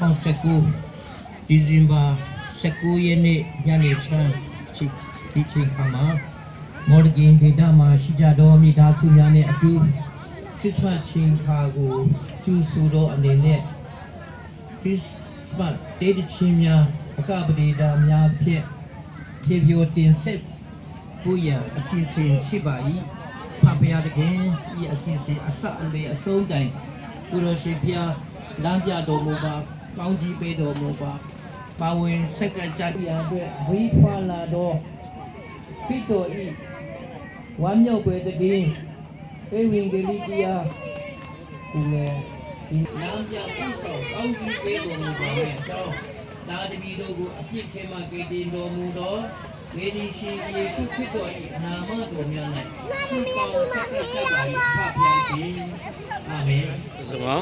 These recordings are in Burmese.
2019 December 19 ရက်နေ့ညနေချမ်းဒီချိန်ခါမှာမော်ဒဂင်ဒေတာမှာရှိကြသောမိသားစုများနဲ့အတူခရစ်စမတ်ချိန်ခါကိုကျူးဆိုသောအနေနဲ့ခရစ်စမတ်တေးချင်းများအကပဒေတာများဖြင့်ခြေပြိုတင်ဆက်ကိုရန်အစီအစဉ်ရှိပါ၏ဖဖရာတခင်ဤအစီအစဉ်အစအလေအဆုံးတိုင်ကိုရောရှိဖျားလမ်းပြတော်မူပါကောင်းကြီးပေးတော်မူပါပါဝင်ဆက်ကကြပြအတွက်ဝိဖွာလာတော့ခရစ်တော်ဤဝမ်းမြောက်ပွဲတည်ဧဝံဂေလိတရားကိုလည်းဒီလမ်းပြဥဆောင်ကောင်းကြီးပေးတော်မူပါမယ့်အကြောင်းသာသမီတို့ကိုအပြစ်ထဲမှကယ်တင်တော်မူသောဝေဒီရှိယေရှုခရစ်တော်၏နာမတော်များ၌ဆုကောင်းဆက်ကကြပါ၏ဖဖရာရှင်အာမင်ဆိုပါ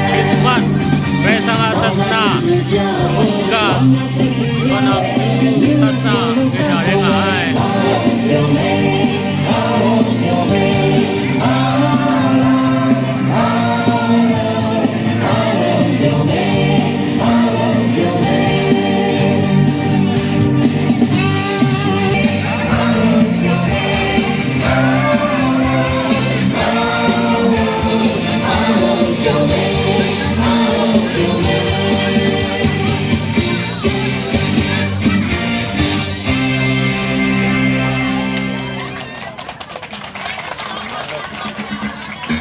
Christmas bersama Sesna Buka